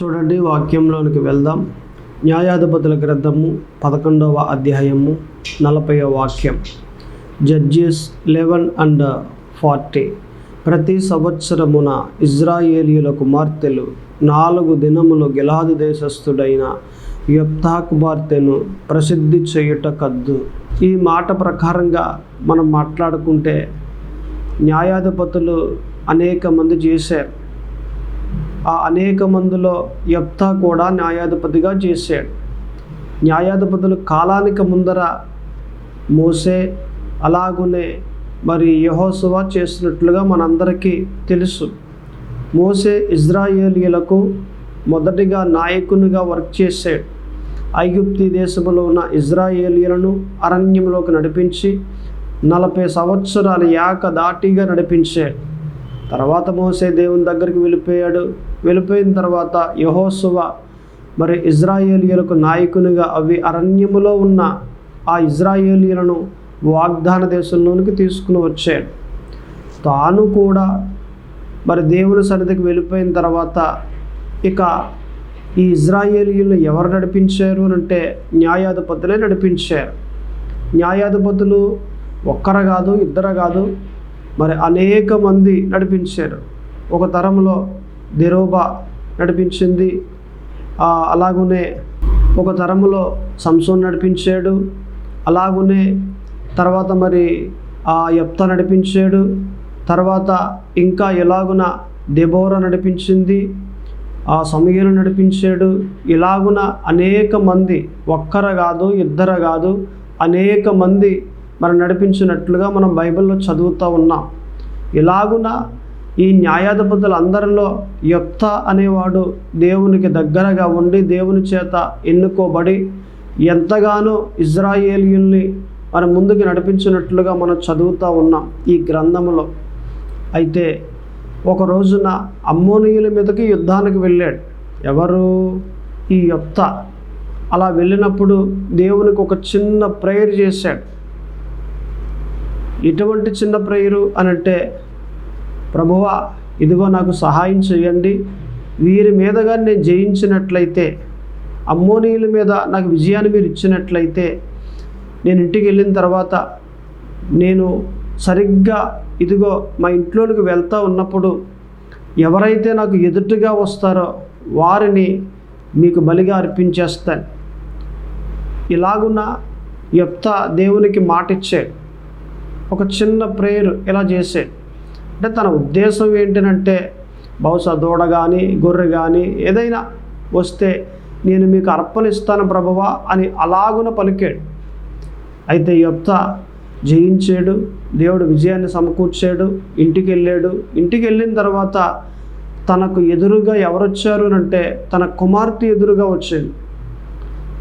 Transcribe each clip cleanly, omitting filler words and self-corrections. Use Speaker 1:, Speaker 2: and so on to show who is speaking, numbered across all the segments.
Speaker 1: చూడండి, వాక్యంలోనికి వెళ్దాం. న్యాయాధిపతుల గ్రంథము 11వ అధ్యాయము 40వ వాక్యం. జడ్జెస్ 11:40. ప్రతి సంవత్సరమున ఇజ్రాయేలీయుల కుమార్తెలు 4 దినములు గిలాదు దేశస్థుడైన యెఫ్తా కుమార్తెను ప్రసిద్ధి చేయుట కద్దు. ఈ మాట ప్రకారంగా మనం మాట్లాడుకుంటే న్యాయాధిపతులు అనేక మంది చేశారు. ఆ అనేక మందిలో యెఫ్తా కూడా న్యాయాధిపతిగా చేశాడు. న్యాయాధిపతులు కాలానికి ముందర మోసే అలాగునే మరి యెహోషువ చేసినట్లుగా మనందరికీ తెలుసు. మోసే ఇజ్రాయేలీయులకు మొదటిగా నాయకునిగా వర్క్ చేశాడు. ఐగుప్తు దేశంలో ఉన్న ఇజ్రాయేలీయులను అరణ్యంలోకి నడిపించి 40 సంవత్సరాలు ఏకధాటిగా నడిపించాడు. తర్వాత మోసే దేవుని దగ్గరికి వెళ్ళిపోయిన తర్వాత యెహోషువ మరి ఇజ్రాయేలీయులకు నాయకునిగా అరణ్యములో ఉన్న ఆ ఇజ్రాయేలీయులను వాగ్దాన దేశంలోనికి తీసుకుని వచ్చాడు. తాను కూడా మరి దేవుని సన్నిధికి వెళ్ళిపోయిన తర్వాత ఇక ఈ ఇజ్రాయేలీయులను ఎవరు నడిపించారు అంటే న్యాయాధిపతులే నడిపించారు. న్యాయాధిపతులు ఒక్కరు కాదు, ఇద్దరు కాదు, మరి అనేక మంది నడిపించారు. ఒక తరంలో దెరోబా నడిపించింది, అలాగునే ఒక తరంలో సంసోన్ నడిపించాడు, అలాగునే తర్వాత మరి యెఫ్తా నడిపించాడు, తర్వాత ఇంకా ఎలాగున దెబోరా నడిపించింది, సమూయేలు నడిపించాడు. ఇలాగున అనేక మంది, ఒక్కరు కాదు, ఇద్దరు కాదు, అనేక మంది మరి నడిపించినట్లుగా మనం బైబిల్లో చదువుతూ ఉన్నాం. ఇలాగున ఈ న్యాయాధిపతులందరిలో యెఫ్తా అనేవాడు దేవునికి దగ్గరగా ఉండి దేవుని చేత ఎన్నుకోబడి ఎంతగానో ఇజ్రాయేలీయుల్ని మరి ముందుకు నడిపించినట్లుగా మనం చదువుతూ ఉన్నాం ఈ గ్రంథంలో. అయితే ఒక రోజున అమ్మోనీయుల మీదకి యుద్ధానికి వెళ్ళాడు. ఎవరు? ఈ యెఫ్తా. అలా వెళ్ళినప్పుడు దేవునికి ఒక చిన్న ప్రేయర్ చేశాడు. ఎటువంటి చిన్న ప్రేయరు అనంటే, ప్రభువా, ఇదిగో నాకు సహాయం చేయండి, వీరి మీదగా నేను జయించినట్లయితే, అమ్మోనీయుల మీద నాకు విజయాన్ని మీరు ఇచ్చినట్లయితే, నేను ఇంటికి వెళ్ళిన తర్వాత నేను సరిగ్గా ఇదిగో మా ఇంట్లోనికి వెళ్తూ ఉన్నప్పుడు ఎవరైతే నాకు ఎదుటిగా వస్తారో వారిని మీకు బలిగా అర్పించేస్తాను. ఇలాగున్న యెఫ్తా దేవునికి మాట ఇచ్చాడు. ఒక చిన్న ప్రేయర్ ఇలా చేసాడు. అంటే తన ఉద్దేశం ఏంటంటే, బహుశా దూడ కానీ గొర్రె కానీ ఏదైనా వస్తే నేను మీకు అర్పణ ఇస్తాను ప్రభువా అని అలాగున పలికాడు. అయితే యెఫ్తా జయించాడు, దేవుడు విజయాన్ని సమకూర్చాడు, ఇంటికి వెళ్ళాడు. ఇంటికి వెళ్ళిన తర్వాత తనకు ఎదురుగా ఎవరొచ్చారు అంటే తన కుమార్తె ఎదురుగా వచ్చింది.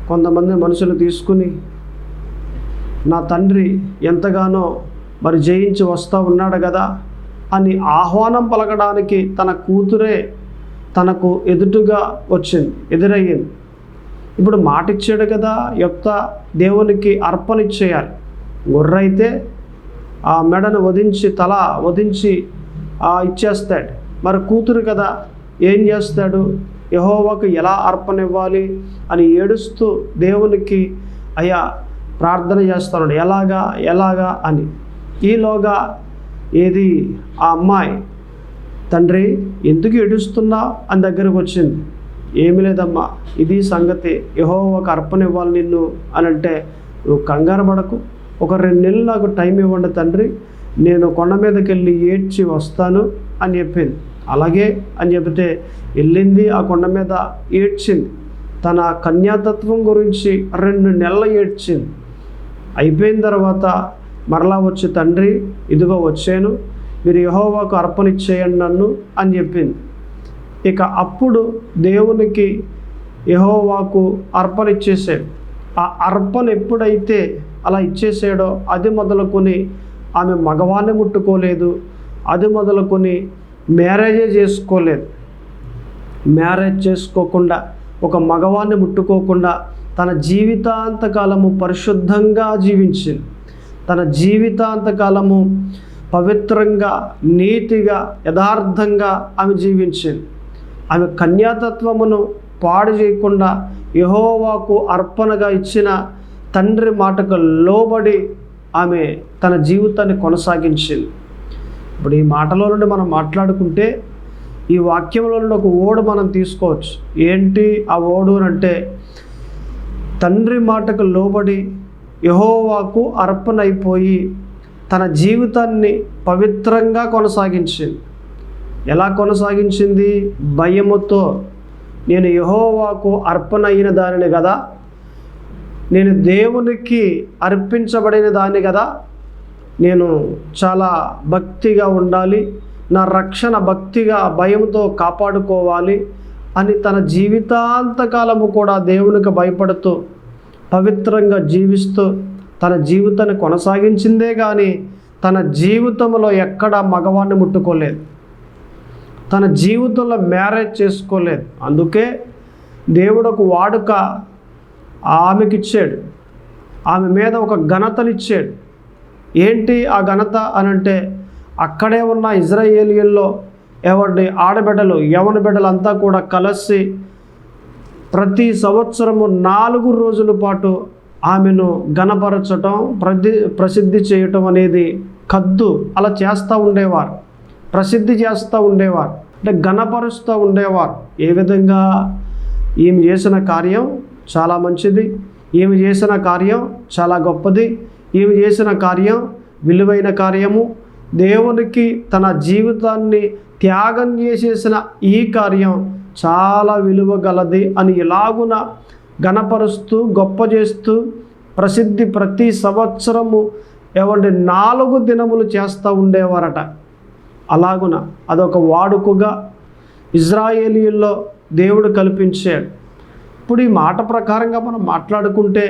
Speaker 1: కొంతమంది మనుషులు తీసుకుని, నా తండ్రి ఎంతగానో మరి జయించి వస్తూ ఉన్నాడు కదా అని ఆహ్వానం పలకడానికి తన కూతురే తనకు ఎదురుగా ఎదురయ్యింది. ఇప్పుడు మాట ఇచ్చాడు కదా యెఫ్తా, దేవునికి అర్పణ ఇచ్చేయాలి. గొర్రె అయితే ఆ మెడను వధించి తల వధించి ఇచ్చేస్తాడు. మరి కూతురు కదా, ఏం చేస్తాడు? యెహోవాకు ఎలా అర్పణ ఇవ్వాలి అని ఏడుస్తూ దేవునికి అయ్యా ప్రార్థన చేస్తున్నాడు, ఎలాగా అని. ఈలోగా ఏది ఆ అమ్మాయి, తండ్రి ఎందుకు ఏడుస్తున్నా అని దగ్గరకు వచ్చింది. ఏమి లేదమ్మా, ఇది సంగతి, యెహోవాకు అర్పణ ఇవ్వాలి నిన్ను అని అంటే, నువ్వు కంగారు పడకు, ఒక 2 నెలలు నాకు టైం ఇవ్వండి తండ్రి, నేను కొండ మీదకి వెళ్ళి ఏడ్చి వస్తాను అని చెప్పింది. అలాగే అని చెబితే వెళ్ళింది, ఆ కొండ మీద ఏడ్చింది. తన కన్యాతత్వం గురించి 2 నెలలు ఏడ్చింది. అయిపోయిన తర్వాత మరలా వచ్చి, తండ్రి ఇదిగో వచ్చాను, మీరు యెహోవాకు అర్పణ ఇచ్చేయండి నన్ను అని చెప్పింది. ఇక అప్పుడు దేవునికి యెహోవాకు అర్పణ ఇచ్చేసాడు. ఆ అర్పణ ఎప్పుడైతే అలా ఇచ్చేసాడో అది మొదలుకొని ఆమె మగవాన్ని ముట్టుకోలేదు, అది మొదలుకొని మ్యారేజే చేసుకోలేదు. మ్యారేజ్ చేసుకోకుండా, ఒక మగవాన్ని ముట్టుకోకుండా తన జీవితాంతకాలము పరిశుద్ధంగా జీవించింది. తన జీవితాంతకాలము పవిత్రంగా, నీతిగా, యథార్థంగా ఆమె జీవించింది. ఆమె కన్యాతత్వమును పాడు చేయకుండా యెహోవాకు అర్పణగా ఇచ్చిన తండ్రి మాటకు లోబడి ఆమె తన జీవితాన్ని కొనసాగించింది. ఇప్పుడు ఈ మాటలో నుండి మనం మాట్లాడుకుంటే ఈ వాక్యంలో నుండి ఒక ఓడు మనం తీసుకోవచ్చు. ఏంటి ఆ ఓడు అంటే, తండ్రి మాటకు లోబడి యెహోవాకు అర్పణ అయిపోయి తన జీవితాన్ని పవిత్రంగా కొనసాగించింది. ఎలా కొనసాగించింది? భయముతో. నేను యెహోవాకు అర్పణ అయిన దానిని కదా, నేను దేవునికి అర్పించబడిన దాన్ని కదా, నేను చాలా భక్తిగా ఉండాలి, నా రక్షణ భక్తిగా భయంతో కాపాడుకోవాలి అని తన జీవితాంతకాలము కూడా దేవునికి భయపడుతూ పవిత్రంగా జీవిస్తూ తన జీవితాన్ని కొనసాగించిందే కానీ తన జీవితంలో ఎక్కడా మగవాడిని ముట్టుకోలేదు, తన జీవితంలో మ్యారేజ్ చేసుకోలేదు. అందుకే దేవుడు ఒక వాడుక ఆమెకిచ్చాడు, ఆమె మీద ఒక ఘనతనిచ్చాడు. ఏంటి ఆ ఘనత అనంటే, అక్కడే ఉన్న ఇజ్రాయేలీయుల్లో ఆడబిడ్డలు యవన బిడ్డలంతా కూడా కలిసి ప్రతి సంవత్సరము 4 రోజుల పాటు ఆమెను ఘనపరచటం, ప్రసిద్ధి చేయటం అనేది కద్దు అలా చేస్తూ ఉండేవారు, ప్రసిద్ధి చేస్తూ ఉండేవారు, అంటే ఘనపరుస్తూ ఉండేవారు. ఏ విధంగా? ఈమె చేసిన కార్యం చాలా మంచిది, ఈమె చేసిన కార్యం చాలా గొప్పది, ఈమె చేసిన కార్యం విలువైన కార్యము, దేవునికి తన జీవితాన్ని త్యాగం చేసేసిన ఈ కార్యం చాలా విలువ గలది అని ఇలాగున ఘనపరుస్తూ గొప్ప చేస్తూ ప్రసిద్ధి ప్రతి సంవత్సరము 4 దినములు చేస్తూ ఉండేవారట. అలాగున అదొక వాడుకగా ఇజ్రాయేలీయుల్లో దేవుడు కల్పించాడు. ఇప్పుడు ఈ మాట ప్రకారంగా మనం మాట్లాడుకుంటే,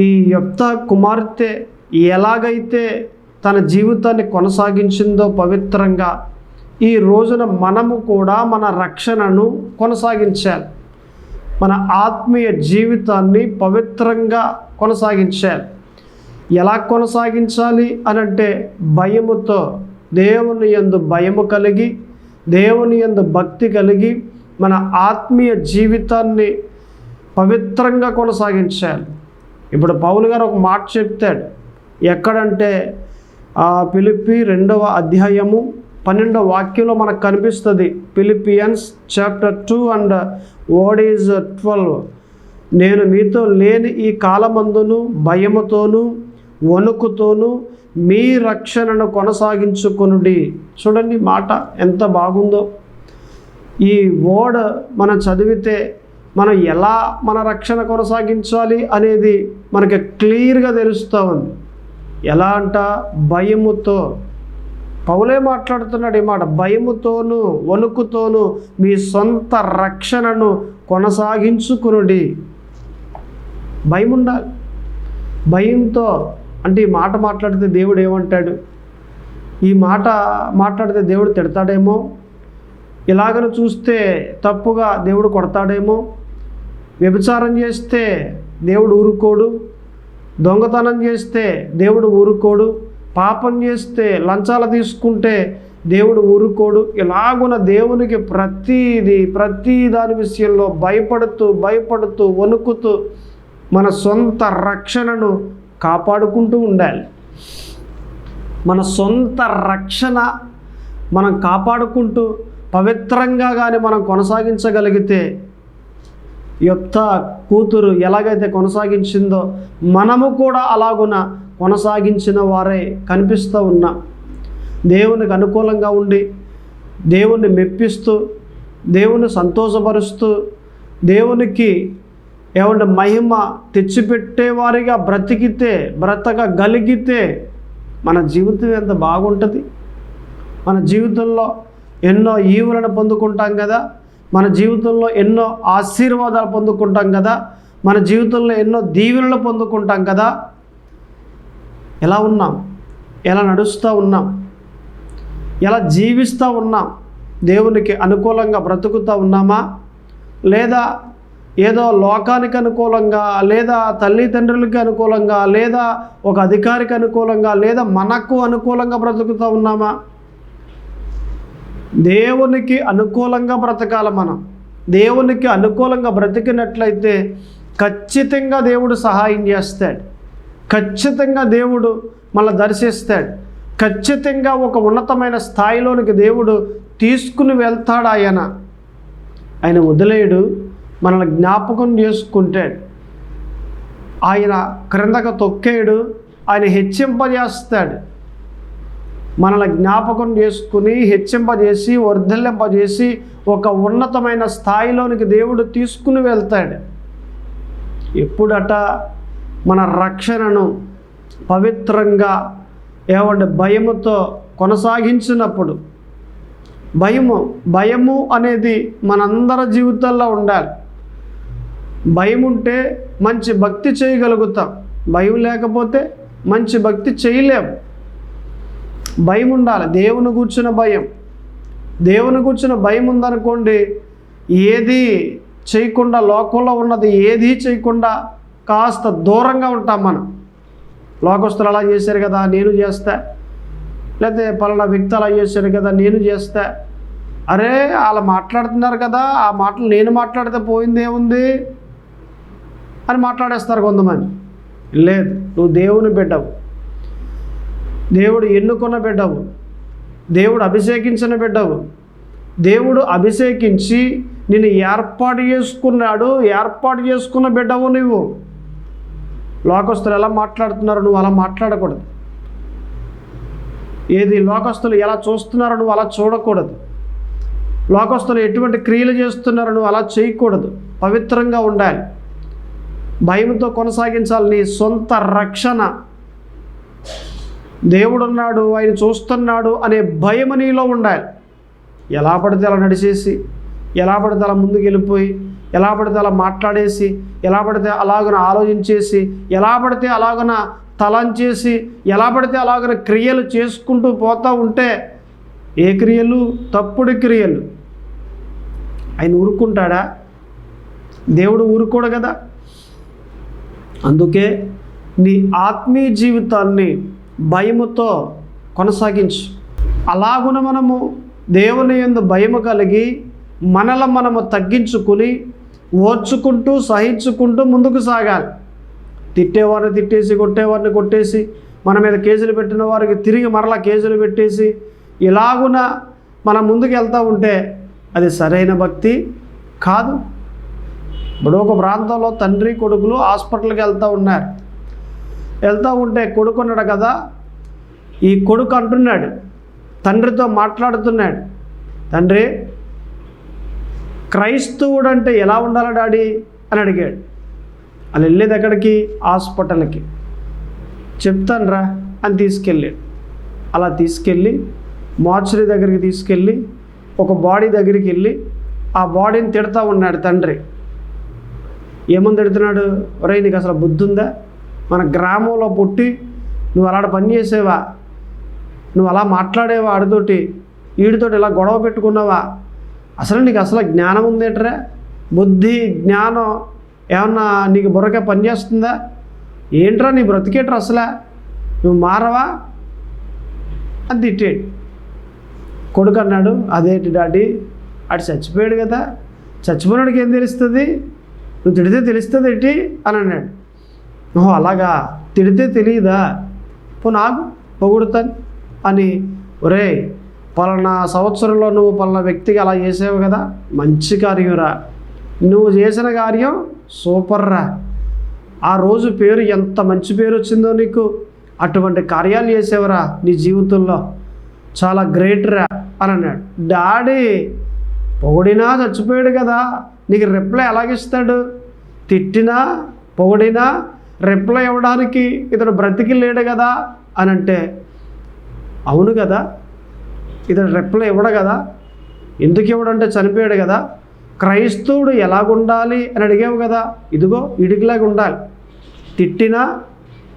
Speaker 1: ఈ యెఫ్తా కుమార్తె ఎలాగైతే తన జీవితాన్ని కొనసాగించిందో పవిత్రంగా, ఈ రోజున మనము కూడా మన రక్షణను కొనసాగించాలి, మన ఆత్మీయ జీవితాన్ని పవిత్రంగా కొనసాగించాలి. ఎలా కొనసాగించాలి అనంటే, భయముతో, దేవుని యందు భయము కలిగి, దేవుని యందు భక్తి కలిగి మన ఆత్మీయ జీవితాన్ని పవిత్రంగా కొనసాగించాలి. ఇప్పుడు పౌలు గారు ఒక మాట చెప్తాడు. ఎక్కడంటే ఫిలిప్పీ 2వ అధ్యాయము 12వ వాక్యంలో మనకు కనిపిస్తుంది. Philippians chapter 2 and word is 12. నేను మీతో లేని ఈ కాలమందును భయముతోనూ వణుకుతోనూ మీ రక్షణను కొనసాగించుకొనుడి. చూడండి మాట ఎంత బాగుందో. ఈ వర్డ్ మనం చదివితే మనం ఎలా మన రక్షణ కొనసాగించాలి అనేది మనకి క్లియర్గా తెలుస్తూ ఉంది. ఎలా అంట? భయముతో. పౌలే మాట్లాడుతున్నాడు ఈ మాట. భయముతోనూ వణుకుతోనూ మీ సొంత రక్షణను కొనసాగించుకునుడి. భయం ఉండాలి. భయంతో అంటే ఈ మాట మాట్లాడితే దేవుడు ఏమంటాడు? ఈ మాట మాట్లాడితే దేవుడు తిడతాడేమో, ఇలాగను చూస్తే తప్పుగా దేవుడు కొడతాడేమో, వ్యభిచారం చేస్తే దేవుడు ఊరుకోడు, దొంగతనం చేస్తే దేవుడు ఊరుకోడు, పాపం చేస్తే లంచాలు తీసుకుంటే దేవుడు ఊరుకోడు. ఇలాగున దేవునికి ప్రతి దాని విషయంలో భయపడుతూ వణుకుతూ మన సొంత రక్షణను కాపాడుకుంటూ ఉండాలి. మన సొంత రక్షణ మనం కాపాడుకుంటూ పవిత్రంగా కానీ మనం కొనసాగించగలిగితే, యెఫ్తా కూతురు ఎలాగైతే కొనసాగించిందో మనము కూడా అలాగున కొనసాగించిన వారే కనిపిస్తూ ఉన్నాం. దేవునికి అనుకూలంగా ఉండి, దేవుణ్ణి మెప్పిస్తూ, దేవుని సంతోషపరుస్తూ, దేవునికి మహిమ తెచ్చిపెట్టేవారిగా బ్రతకగలిగితే మన జీవితం ఎంత బాగుంటుంది. మన జీవితంలో ఎన్నో ఈవులను పొందుకుంటాం కదా, మన జీవితంలో ఎన్నో ఆశీర్వాదాలు పొందుకుంటాం కదా, మన జీవితంలో ఎన్నో దీవెనలు పొందుకుంటాం కదా. ఎలా ఉన్నాం? ఎలా నడుస్తూ ఉన్నాం? ఎలా జీవిస్తూ ఉన్నాం? దేవునికి అనుకూలంగా బ్రతుకుతూ ఉన్నామా? లేదా ఏదో లోకానికి అనుకూలంగా, లేదా తల్లిదండ్రులకి అనుకూలంగా, లేదా ఒక అధికారికి అనుకూలంగా, లేదా మనకు అనుకూలంగా బ్రతుకుతూ ఉన్నామా? దేవునికి అనుకూలంగా బ్రతకాలి. మనం దేవునికి అనుకూలంగా బ్రతికినట్లయితే ఖచ్చితంగా దేవుడు సహాయం చేస్తాడు. ఖచ్చితంగా దేవుడు మనల్ని దర్శిస్తాడు. ఖచ్చితంగా ఒక ఉన్నతమైన స్థాయిలోనికి దేవుడు తీసుకుని వెళ్తాడు. ఆయన వదిలేయడు, మనల్ని జ్ఞాపకం చేసుకుంటాడు. ఆయన క్రిందకు తొక్కేయడు, ఆయన హెచ్చింపజేస్తాడు. మనల్ని జ్ఞాపకం చేసుకుని హెచ్చింపజేసి వర్ధిల్లింపజేసి ఒక ఉన్నతమైన స్థాయిలోనికి దేవుడు తీసుకుని వెళ్తాడు. ఎప్పుడట మన రక్షణను పవిత్రంగా భయముతో కొనసాగించినప్పుడు. భయము అనేది మనందరి జీవితాల్లో ఉండాలి. భయం ఉంటే మంచి భక్తి చేయగలుగుతాం. భయం లేకపోతే మంచి భక్తి చేయలేము. భయం ఉండాలి. దేవుని కూర్చున్న భయం, దేవుని కూర్చున్న భయం ఉందనుకోండి, ఏది చేయకుండా, లోకంలో ఉన్నది ఏది చేయకుండా కాస్త దూరంగా ఉంటాం మనం. లోకస్తులు అలా చేశారు కదా, నేను చేస్తా. లేకపోతే పలానా వ్యక్తి అలా చేశారు కదా, నేను చేస్తా. అరే వాళ్ళు మాట్లాడుతున్నారు కదా, ఆ మాటలు నేను మాట్లాడితే పోయిందేముంది అని మాట్లాడేస్తారు కొంతమంది. లేదు, నువ్వు దేవుని బిడ్డవు, దేవుడు ఎన్నుకున్న బిడ్డవు, దేవుడు అభిషేకించిన బిడ్డవు. దేవుడు అభిషేకించి నిన్ను ఏర్పాటు చేసుకున్నాడు. ఏర్పాటు చేసుకున్న బిడ్డవు నువ్వు. లోకస్తులు ఎలా మాట్లాడుతున్నారో నువ్వు అలా మాట్లాడకూడదు. లోకస్తులు ఎలా చూస్తున్నారో నువ్వు అలా చూడకూడదు. లోకస్తులు ఎటువంటి క్రియలు చేస్తున్నారో నువ్వు అలా చేయకూడదు. పవిత్రంగా ఉండాలి. భయంతో కొనసాగించాలి. నీ సొంత రక్షణ, దేవుడున్నాడు, ఆయన చూస్తున్నాడు అనే భయం నీలో ఉండాలి. ఎలా పడితే అలా నడిచేసి, ఎలా పడితే అలా ముందుకు వెళ్ళిపోయి, ఎలా పడితే అలా మాట్లాడేసి, ఎలా పడితే అలాగన ఆలోచించేసి, ఎలా పడితే అలాగన తలంచేసి, ఎలా పడితే అలాగన క్రియలు చేసుకుంటూ పోతూ ఉంటే, ఏ క్రియలు? తప్పుడు క్రియలు. ఆయన ఊరుకుంటాడా? దేవుడు ఊరుకోడు కదా. అందుకే నీ ఆత్మీయ జీవితాన్ని భయముతో కొనసాగించు. అలాగున మనము దేవుని యందు భయము కలిగి మనము తగ్గించుకుని ఓర్చుకుంటూ సహించుకుంటూ ముందుకు సాగాలి. తిట్టేవారిని తిట్టేసి, కొట్టేవారిని కొట్టేసి, మన మీద కేసులు పెట్టిన వారికి తిరిగి మరలా కేసులు పెట్టేసి, ఇలాగున మనం ముందుకు వెళ్తూ ఉంటే అది సరైన భక్తి కాదు. ఇప్పుడు ఒక ప్రాంతంలో తండ్రి కొడుకులు హాస్పిటల్కి వెళ్తూ ఉన్నారు. వెళ్తూ ఉంటే కొడుకు ఉన్నాడు కదా, ఈ కొడుకు అంటున్నాడు, తండ్రితో మాట్లాడుతున్నాడు, తండ్రి క్రైస్తవుడు అంటే ఎలా ఉండాలి డాడీ అని అడిగాడు. వాళ్ళు వెళ్ళేది ఎక్కడికి? హాస్పిటల్కి. చెప్తాను రా అని తీసుకెళ్ళాడు. అలా తీసుకెళ్ళి మార్చురీ దగ్గరికి తీసుకెళ్ళి ఒక బాడీ దగ్గరికి వెళ్ళి ఆ బాడీని తిడతా ఉన్నాడు తండ్రి. ఏమని తిడుతున్నాడు? ఒరే నీకు అసలు బుద్ధి ఉందా? మన గ్రామంలో పుట్టి నువ్వు అలాంటి పని చేసేవా? నువ్వు అలా మాట్లాడేవా? ఆడితోటి వీడితోటి ఇలా గొడవ పెట్టుకున్నావా? అసలు నీకు అసలు జ్ఞానం ఉందేట్రా? బుద్ధి జ్ఞానం ఏమన్నా నీకు బుర్రగా పనిచేస్తుందా? ఏంట్రా నీ బ్రతికేట్రా? అసలు నువ్వు మారవా అని తిట్టాడు. కొడుకు అన్నాడు, అదేంటి డాడీ, ఆడు చచ్చిపోయాడు కదా, చచ్చిపోయినాడికి ఏం తెలుస్తుంది? నువ్వు తిడితే తెలుస్తుంది ఏంటి అని అన్నాడు. ఓహో అలాగా, తిడితే తెలియదా? నాకు పొగుడుతాను అని. ఒరే పలానా సంవత్సరంలో నువ్వు పలానా వ్యక్తికి అలా చేసావు కదా, మంచి కార్యం రా, నువ్వు చేసిన కార్యం సూపర్ రా, ఆ రోజు పేరు ఎంత మంచి పేరు వచ్చిందో నీకు, అటువంటి కార్యాలు చేసేవరా నీ జీవితంలో, చాలా గ్రేట్ రా అని అన్నాడు. డాడీ పొగిడినా చచ్చిపోయాడు కదా, నీకు రిప్లై ఎలాగిస్తాడు? తిట్టినా పొగిడినా రిప్లై ఇవ్వడానికి ఇతడు బ్రతికి లేడు కదా అని అంటే, అవును కదా, ఇతడు రిప్లై ఇవ్వడు కదా. ఎందుకు ఇవ్వడంటే చనిపోయాడు కదా. క్రైస్తవుడు ఎలాగుండాలి అని అడిగావు కదా, ఇదిగో ఇడికిలాగా ఉండాలి. తిట్టినా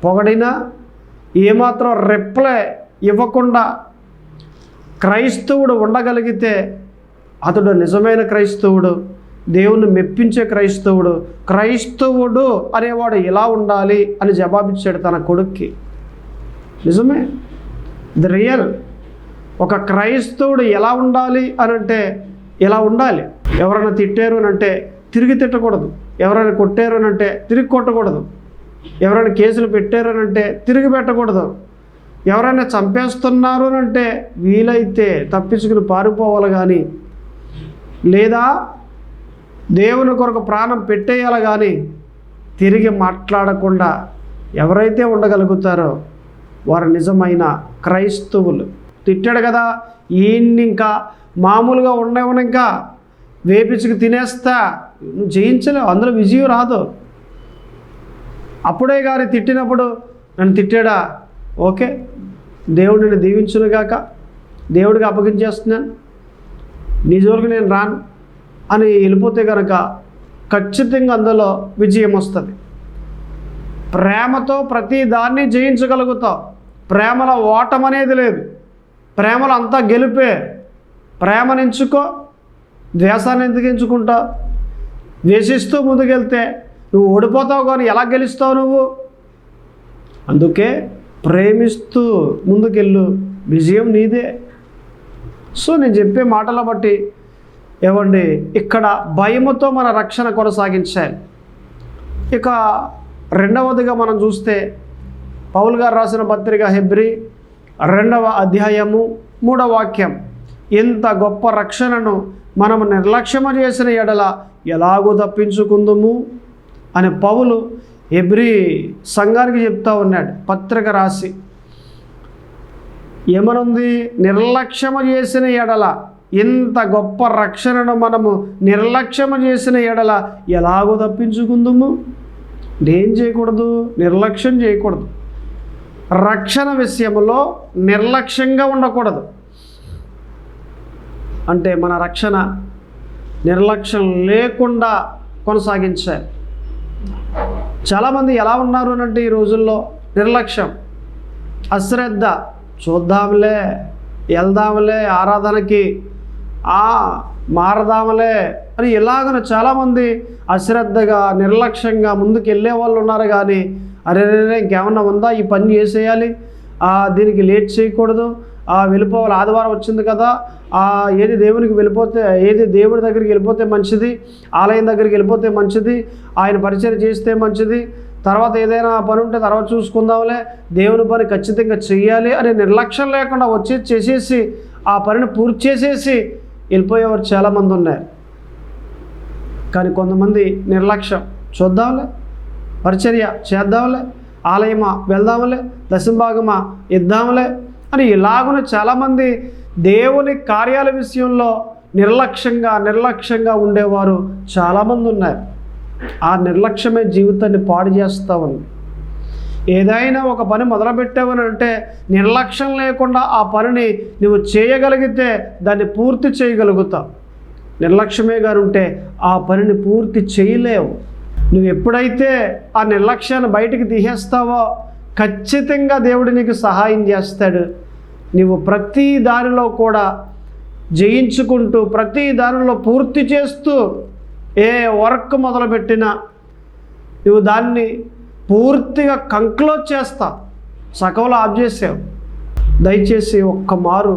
Speaker 1: పొగడినా ఏమాత్రం రిప్లై ఇవ్వకుండా క్రైస్తవుడు ఉండగలిగితే అతడు నిజమైన క్రైస్తవుడు, దేవుణ్ణి మెప్పించే క్రైస్తవుడు. క్రైస్తవుడు అనేవాడు ఎలా ఉండాలి అని జవాబిచ్చాడు తన కొడుక్కి. నిజమే, ది రియల్. ఒక క్రైస్తవుడు ఎలా ఉండాలి అని అంటే ఎలా ఉండాలి. ఎవరైనా తిట్టారు అని అంటే తిరిగి తిట్టకూడదు. ఎవరైనా కొట్టారు అని అంటే తిరిగి కొట్టకూడదు. ఎవరైనా కేసులు పెట్టారు అని అంటే తిరిగి పెట్టకూడదు. ఎవరైనా చంపేస్తున్నారు అని అంటే వీలైతే తప్పించుకుని పారిపోవాలి కానీ, లేదా దేవుని కొరకు ప్రాణం పెట్టేయాలి కానీ తిరిగి మాట్లాడకుండా ఎవరైతే ఉండగలుగుతారో వారు నిజమైన క్రైస్తవులు. తిట్టాడు కదా, ఈయన్ని ఇంకా మామూలుగా ఉండేవని ఇంకా వేపించుకు తినేస్తా, నువ్వు జయించలేవు, అందులో విజయం రాదు. అప్పుడే కానీ తిట్టినప్పుడు నన్ను తిట్టాడా, ఓకే దేవుడిని దీవించునుగాక, దేవుడికి అప్పగించేస్తున్నాను, నీ జోలికి నేను రాను అని వెళ్ళిపోతే కనుక ఖచ్చితంగా అందులో విజయం వస్తుంది. ప్రేమతో ప్రతి దాన్ని జయించగలుగుతావు. ప్రేమలో ఓటం అనేది లేదు. ప్రేమలో అంతా గెలిపే. ప్రేమను ఎంచుకో, ద్వేషాన్ని ఎందుకు ఎంచుకుంటావు? ద్వేషిస్తూ ముందుకెళ్తే నువ్వు ఓడిపోతావు కానీ ఎలా గెలుస్తావు నువ్వు? అందుకే ప్రేమిస్తూ ముందుకెళ్ళు, విజయం నీదే. సో నేను చెప్పే మాటల బట్టి ఏమండి, ఇక్కడ భయముతో మన రక్షణ కొనసాగించాలి. ఇక రెండవదిగా మనం చూస్తే పౌలు గారు రాసిన పత్రిక హెబ్రీ 2వ అధ్యాయము 3వ వాక్యం, ఇంత గొప్ప రక్షణను మనము నిర్లక్ష్యము చేసిన ఎడల ఎలాగో తప్పించుకుందుము అని పౌలు హెబ్రీ సంఘానికి చెప్తా ఉన్నాడు పత్రిక రాసి. ఏమనుంది? నిర్లక్ష్యము చేసిన ఎడల, ఇంత గొప్ప రక్షణను మనము నిర్లక్ష్యము చేసిన ఎడల ఎలాగో తప్పించుకుందుము. ఏం చేయకూడదు? నిర్లక్ష్యం చేయకూడదు. రక్షణ విషయంలో నిర్లక్ష్యంగా ఉండకూడదు. అంటే మన రక్షణ నిర్లక్ష్యం లేకుండా కొనసాగించాలి. చాలామంది ఎలా ఉన్నారు అంటే ఈ రోజుల్లో నిర్లక్ష్యం, అశ్రద్ధ, చూద్దాంలే, వెళ్దాంలే ఆరాధనకి, మారదాంలే అని ఇలాగన చాలామంది అశ్రద్ధగా నిర్లక్ష్యంగా ముందుకు వెళ్ళే వాళ్ళు ఉన్నారు. కానీ అరే ఇంకేమన్నా ఉందా, ఈ పని చేసేయాలి, దీనికి లేట్ చేయకూడదు, వెళ్ళిపోవాలి, ఆదివారం వచ్చింది కదా, ఏది దేవునికి వెళ్ళిపోతే, ఏది దేవుడి దగ్గరికి వెళ్ళిపోతే మంచిది, ఆలయం దగ్గరికి వెళ్ళిపోతే మంచిది, ఆయన పరిచయం చేస్తే మంచిది, తర్వాత ఏదైనా పని ఉంటే తర్వాత చూసుకుందాంలే, దేవుని పని ఖచ్చితంగా చెయ్యాలి అని నిర్లక్ష్యం లేకుండా వచ్చి చేసేసి ఆ పనిని పూర్తి చేసేసి వెళ్ళిపోయేవారు చాలామంది ఉన్నారు. కానీ కొంతమంది నిర్లక్ష్యం, చూద్దాంలే, పరిచర్య చేద్దాంలే, ఆలయమా వెళ్దాంలే, దశంభాగమా ఇద్దాంలే అని ఇలాగున చాలామంది దేవుని కార్యాల విషయంలో నిర్లక్ష్యంగా ఉండేవారు చాలామంది ఉన్నారు. ఆ నిర్లక్ష్యమే జీవితాన్ని పాడు చేస్తూ ఉంది. ఏదైనా ఒక పని మొదలుపెట్టావని అంటే నిర్లక్ష్యం లేకుండా ఆ పనిని నువ్వు చేయగలిగితే దాన్ని పూర్తి చేయగలుగుతావు. నిర్లక్ష్యమే గాని ఉంటే ఆ పనిని పూర్తి చేయలేవు. నువ్వు ఎప్పుడైతే ఆ నిర్లక్ష్యాన్ని బయటికి తీసేస్తావో ఖచ్చితంగా దేవుడు నీకు సహాయం చేస్తాడు. నువ్వు ప్రతి దానిలో కూడా జయించుకుంటూ, ప్రతి దానిలో పూర్తి చేస్తూ, ఏ వర్క్ మొదలుపెట్టినా నువ్వు దాన్ని పూర్తిగా కంక్లోజ్ చేస్తా. సగంలో ఆఫ్ చేసావు. దయచేసి ఒక్క మారు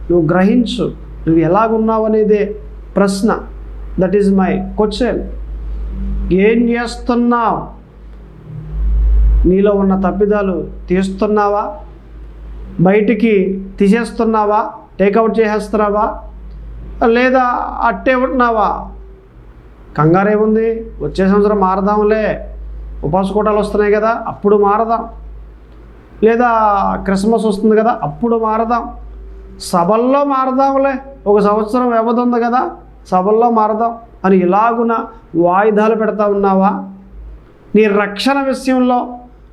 Speaker 1: నువ్వు గ్రహించు, నువ్వు ఎలాగున్నావు అనేదే ప్రశ్న. That is my question. ఏం చేస్తున్నావు? నీలో ఉన్న తప్పిదాలు తీస్తున్నావా? బయటికి తీసేస్తున్నావా? టేకౌట్ చేసేస్తున్నావా? లేదా అట్టే ఉంటున్నావా? కంగారు ఏముంది? వచ్చే సంవత్సరం మారదాంలే, ఉపవాస కూటాలు వస్తున్నాయి కదా, అప్పుడు మారదాం, లేదా క్రిస్మస్ వస్తుంది కదా, అప్పుడు మారదాం, సభల్లో మారదాంలే, ఒక సంవత్సరం వ్యవధి ఉంది కదా, సభల్లో మారదాం అని ఇలాగున వాయిదాలు పెడతా ఉన్నావా? నీ రక్షణ విషయంలో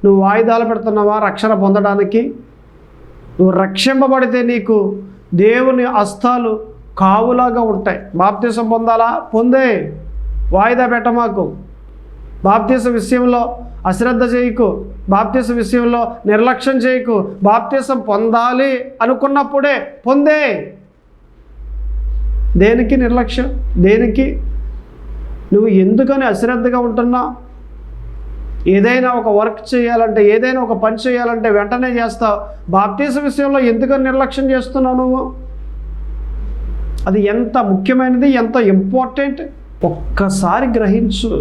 Speaker 1: నువ్వు వాయిదాలు పెడుతున్నావా? రక్షణ పొందడానికి నువ్వు రక్షింపబడితే నీకు దేవుని హస్తాలు కావులాగా ఉంటాయి. బాప్తీసం పొందాలా? పొందే. వాయిదా పెట్టమాకు. బాప్తీసం విషయంలో అశ్రద్ధ చేయకు. బాప్తీసం విషయంలో నిర్లక్ష్యం చేయకు. బాప్తీసం పొందాలి అనుకున్నప్పుడే పొందే. దేనికి నిర్లక్ష్యం? దేనికి? నువ్వు ఎందుకని అశ్రద్ధగా ఉంటున్నావు? ఏదైనా ఒక వర్క్ చేయాలంటే, ఏదైనా ఒక పని చేయాలంటే వెంటనే చేస్తావు. బాప్తీసం విషయంలో ఎందుకని నిర్లక్ష్యం చేస్తున్నావు నువ్వు? అది ఎంత ముఖ్యమైనది, ఎంత ఇంపార్టెంట్ ఒక్కసారి గ్రహించు.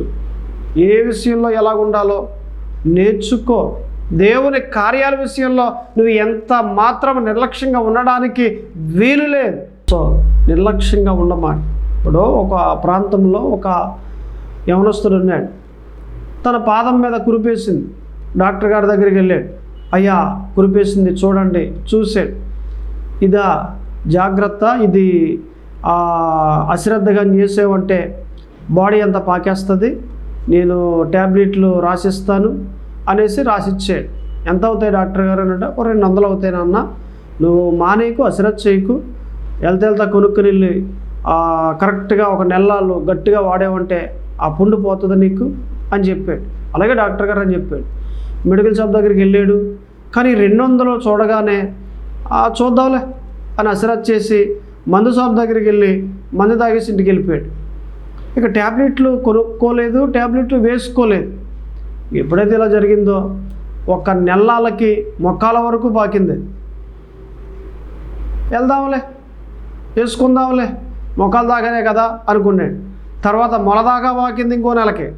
Speaker 1: ఏ విషయంలో ఎలాగుండాలో నేర్చుకో. దేవుని కార్యాల విషయంలో నువ్వు ఎంత మాత్రం నిర్లక్ష్యంగా ఉండడానికి వీలు లేదు. సో నిర్లక్ష్యంగా ఉండమాట. ఇప్పుడు ఒక ప్రాంతంలో ఒక యవనస్తుడు ఉన్నాడు. తన పాదం మీద కురిపేసింది. డాక్టర్ గారి దగ్గరికి వెళ్ళాడు. అయ్యా కురిపేసింది చూడండి. చూసాడు. ఇదా జాగ్రత్త, ఇది అశ్రద్ధగా చేసేవంటే బాడీ అంతా పాకేస్తుంది, నేను ట్యాబ్లెట్లు రాసిస్తాను అనేసి రాసిచ్చాడు. ఎంత అవుతాయి డాక్టర్ గారు అంటే, 200 అవుతాయి నాన్న, నువ్వు మానేకు, అశ్రద్ధ చేయకు, వెళ్తా కొనుక్కుని వెళ్ళి కరెక్ట్గా ఒక నెలలు గట్టిగా వాడేవంటే ఆ పుండు పోతుంది నీకు అని చెప్పాడు. అలాగే డాక్టర్ గారు అని చెప్పాడు. మెడికల్ షాప్ దగ్గరికి వెళ్ళాడు. కానీ 200 చూడగానే చూద్దాంలే అని అశ్రద్ధ చేసి మందు షాప్ దగ్గరికి వెళ్ళి మందు తాగేసి ఇంటికి వెళ్ళిపోయాడు. ఇక ట్యాబ్లెట్లు కొనుక్కోలేదు, ట్యాబ్లెట్లు వేసుకోలేదు. ఎప్పుడైతే ఇలా జరిగిందో ఒక నెలలకి మొక్కాల వరకు పాకింది. వెళ్దాంలే, వేసుకుందాంలే, మొక్కలు దాకానే కదా అనుకున్నాడు. తర్వాత మొల దాకా పాకింది ఇంకో నెలకి.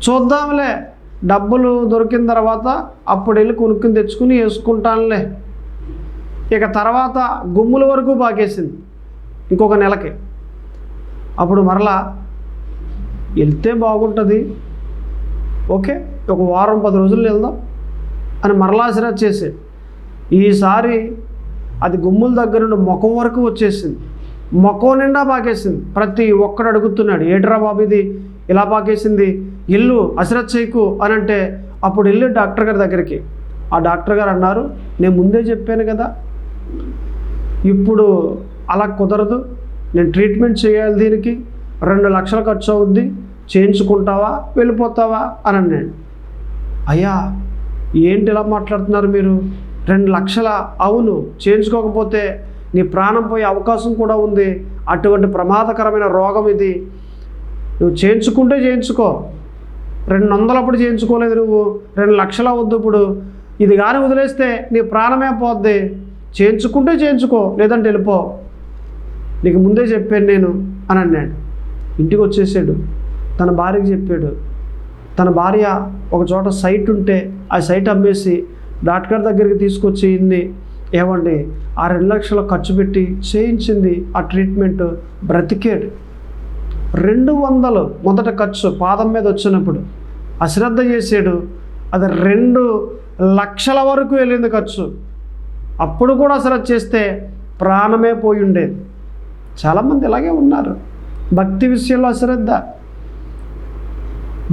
Speaker 1: చూద్దాంలే, డబ్బులు దొరికిన తర్వాత అప్పుడు వెళ్ళి కొనుక్కుని తెచ్చుకుని వేసుకుంటానులే. ఇక తర్వాత గుమ్ముల వరకు పాకేసింది ఇంకొక నెలకి. అప్పుడు మరలా వెళ్తే బాగుంటుంది, ఓకే ఒక వారం 10 రోజులు వెళ్దాం అని మరలా ఆశీర్వాదం చేసాడు. ఈసారి అది గుమ్ముల దగ్గర నుండి ముఖం వరకు వచ్చేసింది. ముఖం నిండా పాకేసింది. ప్రతి ఒక్కడు అడుగుతున్నాడు, ఏట్రా బాబు ఇది ఇలా పాకేసింది, ఇల్లు అశ్రద్ధ చేయకు అని అంటే, అప్పుడు వెళ్ళి డాక్టర్ గారి దగ్గరికి. ఆ డాక్టర్ గారు అన్నారు, నేను ముందే చెప్పాను కదా, ఇప్పుడు అలా కుదరదు, నేను ట్రీట్మెంట్ చేయాలి, దీనికి 2 లక్షలు ఖర్చు అవుద్ది, చేయించుకుంటావా వెళ్ళిపోతావా అని అన్నాడు. అయ్యా ఏంటి ఇలా మాట్లాడుతున్నారు మీరు, 2 లక్షల? అవును, చేయించుకోకపోతే నీ ప్రాణం పోయే అవకాశం కూడా ఉంది, అటువంటి ప్రమాదకరమైన రోగం ఇది, నువ్వు చేయించుకుంటే చేయించుకో. 200 అప్పుడు చేయించుకోలేదు నువ్వు, 2 లక్షలు అవద్దు ఇప్పుడు, ఇది కానీ వదిలేస్తే నీ ప్రాణమే పోద్ది, చేయించుకుంటే చేయించుకో, లేదంటే వెళ్ళిపో, నీకు ముందే చెప్పాను నేను అని అన్నాడు. ఇంటికి వచ్చేసాడు. తన భార్యకి చెప్పాడు. తన భార్య ఒక చోట సైట్ ఉంటే ఆ సైట్ అమ్మేసి డాక్టర్ దగ్గరికి తీసుకొచ్చి ఇన్ని ఏమండి ఆ 2 లక్షలు ఖర్చు పెట్టి చేయించింది ఆ ట్రీట్మెంట్, బ్రతికాడు. 200 మొదట ఖర్చు పాదం మీద వచ్చినప్పుడు అశ్రద్ధ చేసాడు, అది 2 లక్షల వరకు వెళ్ళింది ఖర్చు. అప్పుడు కూడా అశ్రద్ధ చేస్తే ప్రాణమే పోయి ఉండేది. చాలామంది ఇలాగే ఉన్నారు. భక్తి విషయంలో అశ్రద్ధ,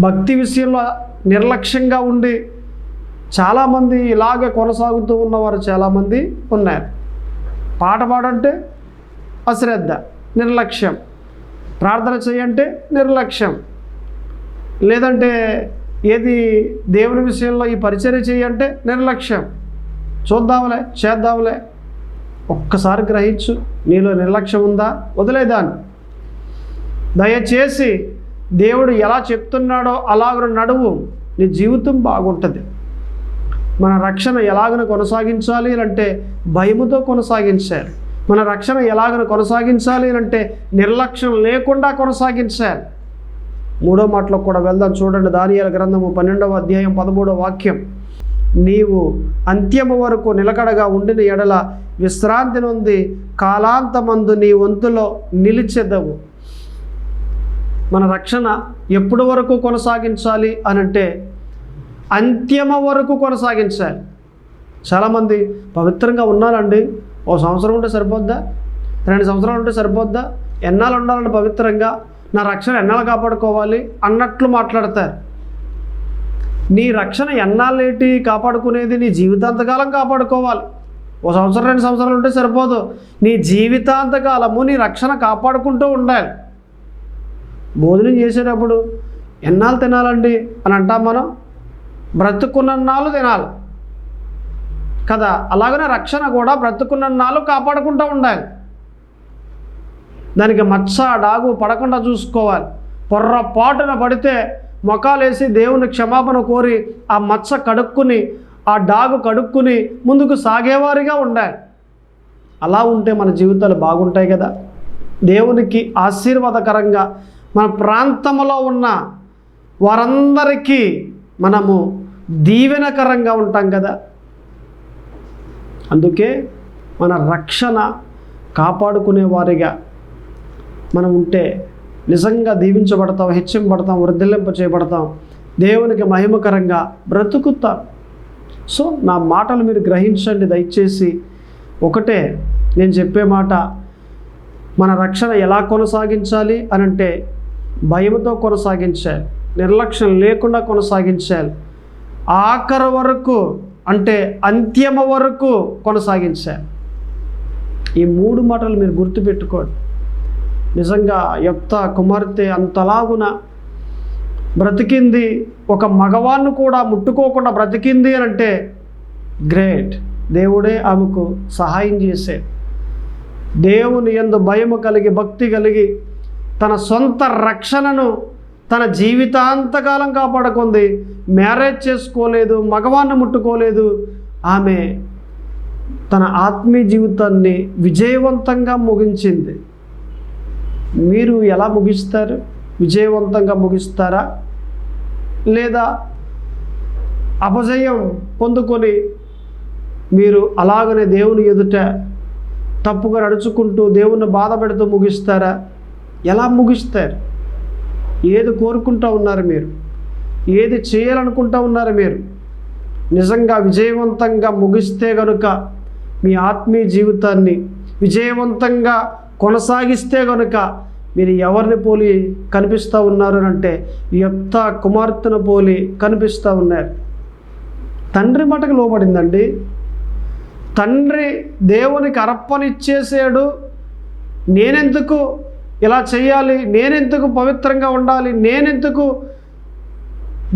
Speaker 1: భక్తి విషయంలో నిర్లక్ష్యంగా ఉండి చాలామంది ఇలాగే కొనసాగుతూ ఉన్నవారు చాలామంది ఉన్నారు. పాట పాడంటే అశ్రద్ధ, నిర్లక్ష్యం, ప్రార్థన చేయంటే నిర్లక్ష్యం, లేదంటే ఏది దేవుని విషయంలో ఈ పరిచర్య చేయంటే నిర్లక్ష్యం. చూద్దాంలే, చేద్దాంలే. ఒక్కసారి గ్రహించు, నీలో నిర్లక్ష్యం ఉందా, వదిలేదాన్ని. దయచేసి దేవుడు ఎలా చెప్తున్నాడో అలాగ నడువు, నీ జీవితం బాగుంటుంది. మన రక్షణ ఎలాగన కొనసాగించాలి అంటే భయముతో కొనసాగించాలి. మన రక్షణ ఎలాగన కొనసాగించాలి అంటే నిర్లక్ష్యం లేకుండా కొనసాగించాలి. 3వ మాటలో కూడా వెళ్దాం. చూడండి, దానియేలు గ్రంథము 12వ అధ్యాయం 13వ వాక్యం. నీవు అంత్యము వరకు నిలకడగా ఉండిన ఎడల విశ్రాంతి నొంది కాలాంతమందు నీ వంతులో నిలిచెదవు. మన రక్షణ ఎప్పుడు వరకు కొనసాగించాలి అనంటే అంత్యమ వరకు కొనసాగించాలి. చాలామంది పవిత్రంగా ఉన్నారండి, 1 సంవత్సరం ఉంటే సరిపోద్దా, 2 సంవత్సరాలు ఉంటే సరిపోద్దా, ఎన్నాళ్ళు ఉండాలంటే పవిత్రంగా, నా రక్షణ ఎన్నాళ్ళు కాపాడుకోవాలి అన్నట్లు మాట్లాడతారు. నీ రక్షణ ఎన్నాళ్ళేటి కాపాడుకునేది, నీ జీవితాంతకాలం కాపాడుకోవాలి. 1 సంవత్సరం 2 సంవత్సరాలు ఉంటే సరిపోదు, నీ జీవితాంతకాలము నీ రక్షణ కాపాడుకుంటూ ఉండాలి. భోజనం చేసేటప్పుడు ఎన్నాళ్ళు తినాలండి అని అంటాం మనం, బ్రతుకున్నన్నాళ్ళు తినాలి కదా. అలాగనే రక్షణ కూడా బ్రతుకున్నన్నాళ్ళు కాపాడుకుంటూ ఉండాలి. దానికి మచ్చ డాగు పడకుండా చూసుకోవాలి. పొర్రపాటున పడితే మొఖాలేసి దేవుని క్షమాపణ కోరి ఆ మచ్చ కడుక్కుని ఆ డాగు కడుక్కుని ముందుకు సాగేవారిగా ఉండాలి. అలా ఉంటే మన జీవితాలు బాగుంటాయి కదా. దేవునికి ఆశీర్వాదకరంగా మన ప్రాంతంలో ఉన్న వారందరికీ మనము దీవెనకరంగా ఉంటాం కదా. అందుకే మన రక్షణ కాపాడుకునే వారిగా మనం ఉంటే నిజంగా దీవించబడతాం, హెచ్చింపబడతాం, వృద్ధిలింప చేయబడతాం, దేవునికి మహిమకరంగా బ్రతుకుతాం. సో నా మాటలు మీరు గ్రహించండి దయచేసి. ఒకటే నేను చెప్పే మాట, మన రక్షణ ఎలా కొనసాగించాలి అని అంటే భయంతో కొనసాగించాలి, నిర్లక్ష్యం లేకుండా కొనసాగించాలి, ఆఖరి వరకు అంటే అంత్యమ వరకు కొనసాగించాలి. ఈ 3 మాటలు మీరు గుర్తుపెట్టుకోండి. నిజంగా యెఫ్తా కుమార్తె అంతలాగున బ్రతికింది, ఒక మగవాన్ని కూడా ముట్టుకోకుండా బ్రతికింది అని అంటే గ్రేట్. దేవుడే ఆమెకు సహాయం చేశాడు. దేవుని యందు భయము కలిగి భక్తి కలిగి తన సొంత రక్షణను తన జీవితాంతకాలం కాపాడుకుంది. మ్యారేజ్ చేసుకోలేదు, మగవాన్ని ముట్టుకోలేదు. ఆమె తన ఆత్మీయ జీవితాన్ని విజయవంతంగా ముగించింది. మీరు ఎలా ముగిస్తారు? విజయవంతంగా ముగిస్తారా, లేదా అపజయం పొందుకొని మీరు అలాగనే దేవుని ఎదుట తప్పుగా నడుచుకుంటూ దేవుని బాధ పెడుతూ ముగిస్తారా? ఎలా ముగిస్తారు? ఏది కోరుకుంటూ ఉన్నారు మీరు? ఏది చేయాలనుకుంటూ ఉన్నారు మీరు? నిజంగా విజయవంతంగా ముగిస్తే కనుక మీ ఆత్మీయ జీవితాన్ని విజయవంతంగా కొనసాగిస్తే కనుక మీరు ఎవరిని పోలి కనిపిస్తూ ఉన్నారు అంటే యెఫ్తా కుమార్తెను పోలి కనిపిస్తూ ఉన్నారు. తండ్రి మాటకు లోబడిందండి. తండ్రి దేవునికి అర్పణిచ్చేసాడు. నేనెందుకు ఇలా చేయాలి, నేనెందుకు పవిత్రంగా ఉండాలి, నేనెందుకు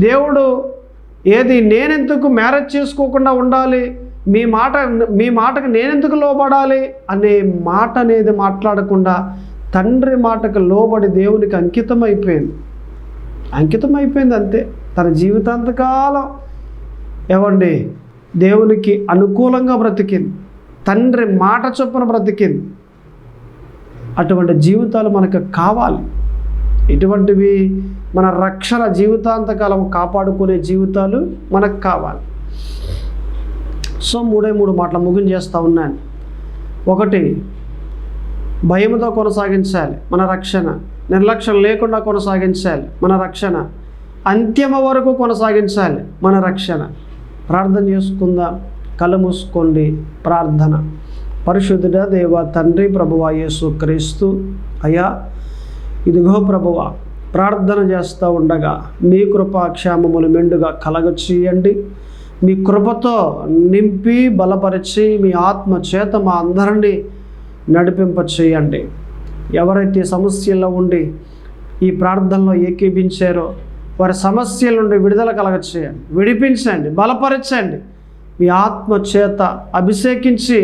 Speaker 1: దేవుడు నేనెందుకు మ్యారేజ్ చేసుకోకుండా ఉండాలి, మీ మాటకు నేనెందుకు లోబడాలి అనే మాట అనేది మాట్లాడకుండా తండ్రి మాటకు లోబడి దేవునికి అంకితమైపోయింది అంతే. తన జీవితాంతకాలం దేవునికి అనుకూలంగా బ్రతికింది, తండ్రి మాట చొప్పున బ్రతికింది. అటువంటి జీవితాలు మనకు కావాలి. ఇటువంటివి మన రక్షణ జీవితాంతకాలం కాపాడుకునే జీవితాలు మనకు కావాలి. సో 3 మాటలు ముగించేస్తూ ఉన్నాను. 1, భయంతో కొనసాగించాలి మన రక్షణ, నిర్లక్ష్యం లేకుండా కొనసాగించాలి మన రక్షణ, అంత్యమ వరకు కొనసాగించాలి మన రక్షణ. ప్రార్థన చేసుకుందాం. కళ్ళు మూసుకోండి. ప్రార్థన. పరిశుద్ధుడా దేవ తండ్రి, ప్రభువా యేసు క్రీస్తు అయ్యా, ఇదిగో ప్రభువా, ప్రార్థన చేస్తూ ఉండగా మీ కృపాక్షేమములు మెండుగా కలగచేయండి. మీ కృపతో నింపి బలపరిచి మీ ఆత్మ చేత మా అందరినీ నడిపింప చేయండి. ఎవరైతే సమస్యల్లో ఉండి ఈ ప్రార్థనలో ఏకీభించారో వారి సమస్యల నుండి విడుదల కలగచేయండి, విడిపించండి, బలపరచండి. మీ ఆత్మ చేత అభిషేకించి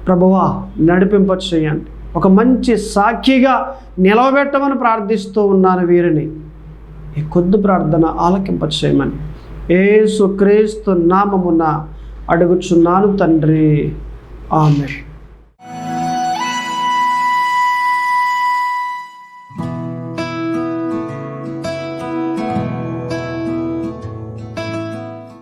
Speaker 1: ప్రభువా నడిపింప చేయండి. ఒక మంచి సాక్షిగా నిలవబెట్టమని ప్రార్థిస్తూ ఉన్నాను. వీరిని ఈ కొద్ది ప్రార్థన ఆలకింప చేయమని యేసు క్రీస్తు నామమున అడుగుచున్నాను తండ్రి. ఆమేన్.